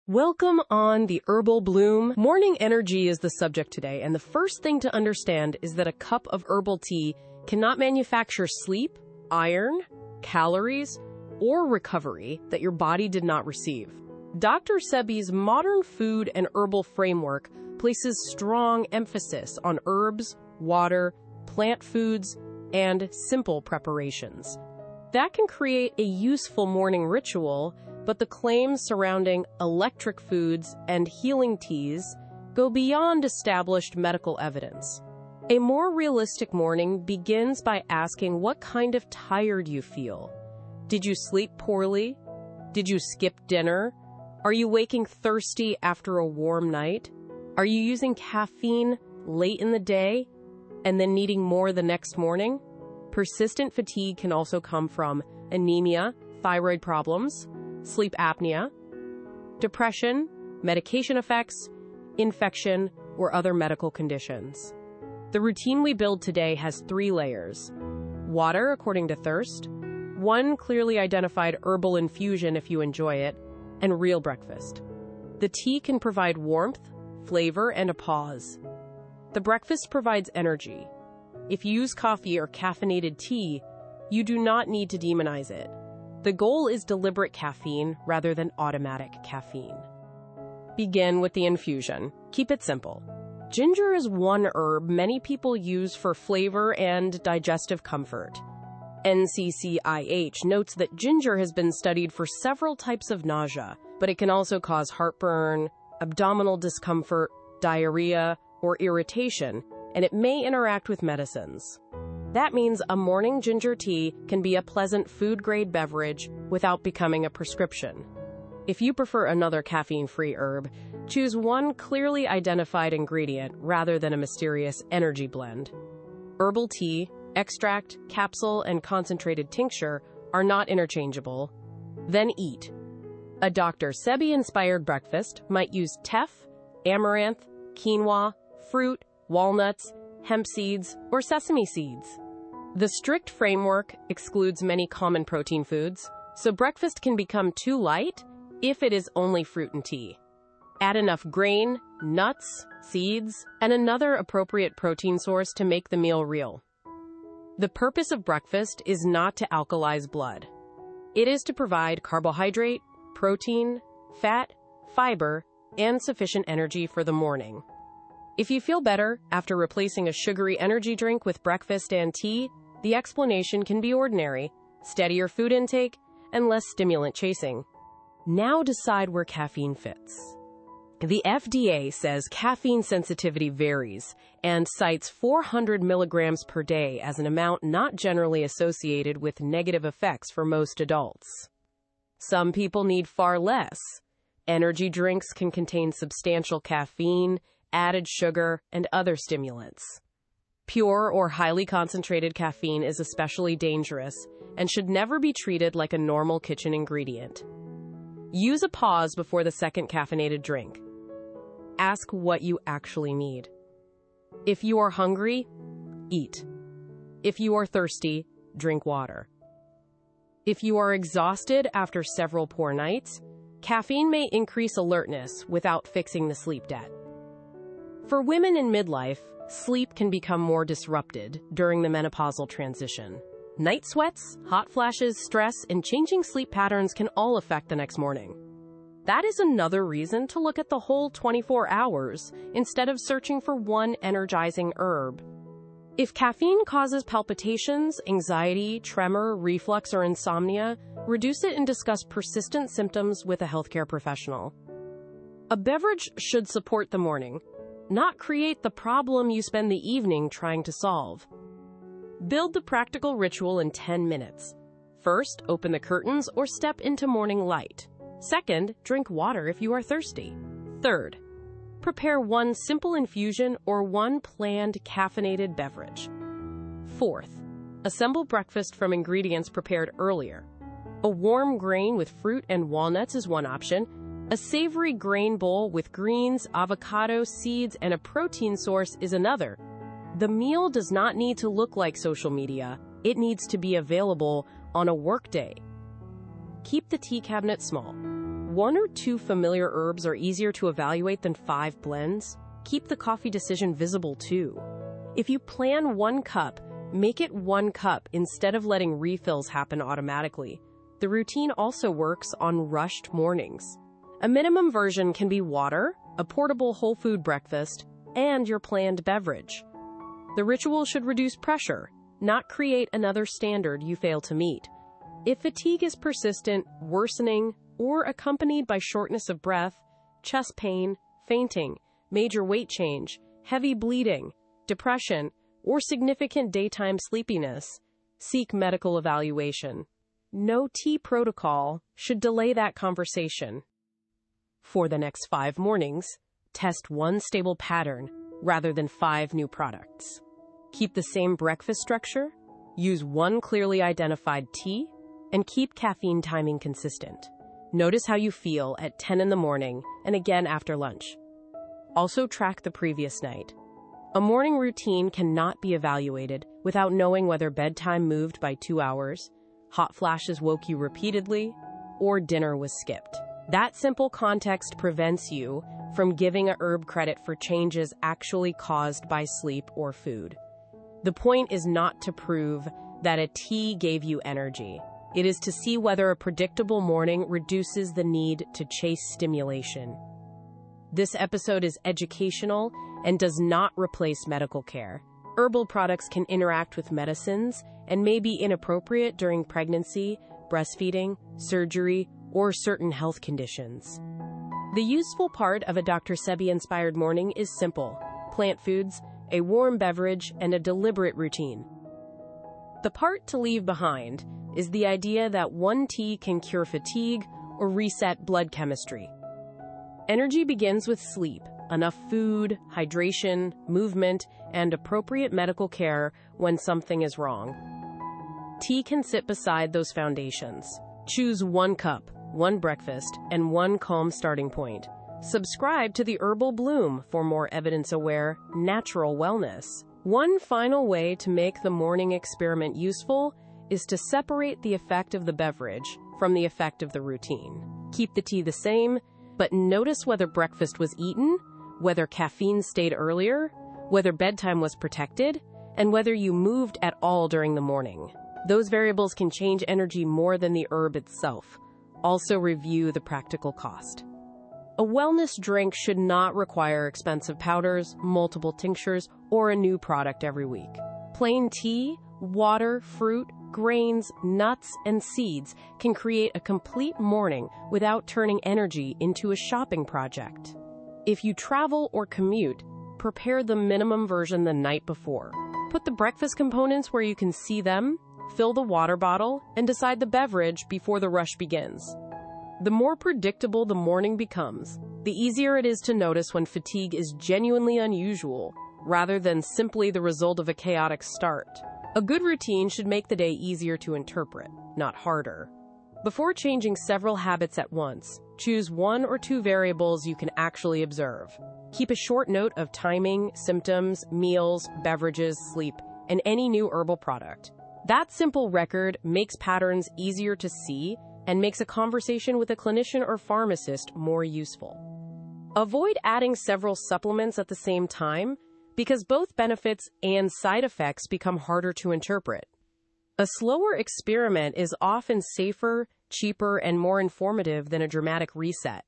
Welcome on the Herbal Bloom. Morning energy is the subject today, and the first thing to understand is that a cup of herbal tea cannot manufacture sleep, iron, calories, or recovery that your body did not receive. Dr. Sebi's modern food and herbal framework places strong emphasis on herbs, water, plant foods, and simple preparations. That can create a useful morning ritual, but the claims surrounding electric foods and healing teas go beyond established medical evidence. A more realistic morning begins by asking what kind of tired you feel. Did you sleep poorly? Did you skip dinner? Are you waking thirsty after a warm night? Are you using caffeine late in the day and then needing more the next morning? Persistent fatigue can also come from anemia, thyroid problems, sleep apnea, depression, medication effects, infection, or other medical conditions. The routine we build today has 3 layers. Water, according to thirst, 1 clearly identified herbal infusion if you enjoy it, and real breakfast. The tea can provide warmth, flavor, and a pause. The breakfast provides energy. If you use coffee or caffeinated tea, you do not need to demonize it. The goal is deliberate caffeine rather than automatic caffeine. Begin with the infusion. Keep it simple. Ginger is one herb many people use for flavor and digestive comfort. NCCIH notes that ginger has been studied for several types of nausea, but it can also cause heartburn, abdominal discomfort, diarrhea, or irritation, and it may interact with medicines. That means a morning ginger tea can be a pleasant food-grade beverage without becoming a prescription. If you prefer another caffeine-free herb, choose one clearly identified ingredient rather than a mysterious energy blend. Herbal tea, extract, capsule, and concentrated tincture are not interchangeable. Then eat. A Dr. Sebi-inspired breakfast might use teff, amaranth, quinoa, fruit, walnuts, hemp seeds, or sesame seeds. The strict framework excludes many common protein foods, so breakfast can become too light if it is only fruit and tea. Add enough grain, nuts, seeds, and another appropriate protein source to make the meal real. The purpose of breakfast is not to alkalize blood. It is to provide carbohydrate, protein, fat, fiber, and sufficient energy for the morning. If you feel better after replacing a sugary energy drink with breakfast and tea, the explanation can be ordinary, steadier food intake, and less stimulant chasing. Now decide where caffeine fits. The FDA says caffeine sensitivity varies and cites 400 milligrams per day as an amount not generally associated with negative effects for most adults. Some people need far less. Energy drinks can contain substantial caffeine, added sugar, and other stimulants. Pure or highly concentrated caffeine is especially dangerous and should never be treated like a normal kitchen ingredient. Use a pause before the second caffeinated drink. Ask what you actually need. If you are hungry, eat. If you are thirsty, drink water. If you are exhausted after several poor nights, caffeine may increase alertness without fixing the sleep debt. For women in midlife, sleep can become more disrupted during the menopausal transition. Night sweats, hot flashes, stress, and changing sleep patterns can all affect the next morning. That is another reason to look at the whole 24 hours instead of searching for one energizing herb. If caffeine causes palpitations, anxiety, tremor, reflux, or insomnia, reduce it and discuss persistent symptoms with a healthcare professional. A beverage should support the morning, not create the problem you spend the evening trying to solve. Build the practical ritual in 10 minutes. First, open the curtains or step into morning light. Second, drink water if you are thirsty. Third, prepare one simple infusion or one planned caffeinated beverage. Fourth, assemble breakfast from ingredients prepared earlier. A warm grain with fruit and walnuts is one option. A savory grain bowl with greens, avocado, seeds, and a protein source is another. The meal does not need to look like social media. It needs to be available on a workday. Keep the tea cabinet small. 1 or 2 familiar herbs are easier to evaluate than 5 blends, keep the coffee decision visible too. If you plan 1 cup, make it 1 cup instead of letting refills happen automatically. The routine also works on rushed mornings. A minimum version can be water, a portable whole food breakfast, and your planned beverage. The ritual should reduce pressure, not create another standard you fail to meet. If fatigue is persistent, worsening, or accompanied by shortness of breath, chest pain, fainting, major weight change, heavy bleeding, depression, or significant daytime sleepiness, seek medical evaluation. No tea protocol should delay that conversation. For the next 5 mornings, test 1 stable pattern rather than 5 new products. Keep the same breakfast structure, use 1 clearly identified tea, and keep caffeine timing consistent. Notice how you feel at 10 in the morning and again after lunch. Also track the previous night. A morning routine cannot be evaluated without knowing whether bedtime moved by 2 hours, hot flashes woke you repeatedly, or dinner was skipped. That simple context prevents you from giving a herb credit for changes actually caused by sleep or food. The point is not to prove that a tea gave you energy. It is to see whether a predictable morning reduces the need to chase stimulation. This episode is educational and does not replace medical care. Herbal products can interact with medicines and may be inappropriate during pregnancy, breastfeeding, surgery, or certain health conditions. The useful part of a Dr. Sebi-inspired morning is simple: plant foods, a warm beverage, and a deliberate routine. The part to leave behind is the idea that 1 tea can cure fatigue or reset blood chemistry. Energy begins with sleep, enough food, hydration, movement, and appropriate medical care when something is wrong. Tea can sit beside those foundations. Choose 1 cup, 1 breakfast, and 1 calm starting point. Subscribe to the Herbal Bloom for more evidence-aware, natural wellness. One final way to make the morning experiment useful is to separate the effect of the beverage from the effect of the routine. Keep the tea the same, but notice whether breakfast was eaten, whether caffeine stayed earlier, whether bedtime was protected, and whether you moved at all during the morning. Those variables can change energy more than the herb itself. Also review the practical cost. A wellness drink should not require expensive powders, multiple tinctures, or a new product every week. Plain tea, water, fruit, grains, nuts, and seeds can create a complete morning without turning energy into a shopping project. If you travel or commute, prepare the minimum version the night before. Put the breakfast components where you can see them, fill the water bottle, and decide the beverage before the rush begins. The more predictable the morning becomes, the easier it is to notice when fatigue is genuinely unusual, rather than simply the result of a chaotic start. A good routine should make the day easier to interpret, not harder. Before changing several habits at once, choose 1 or 2 variables you can actually observe. Keep a short note of timing, symptoms, meals, beverages, sleep, and any new herbal product. That simple record makes patterns easier to see and makes a conversation with a clinician or pharmacist more useful. Avoid adding several supplements at the same time because both benefits and side effects become harder to interpret. A slower experiment is often safer, cheaper, and more informative than a dramatic reset.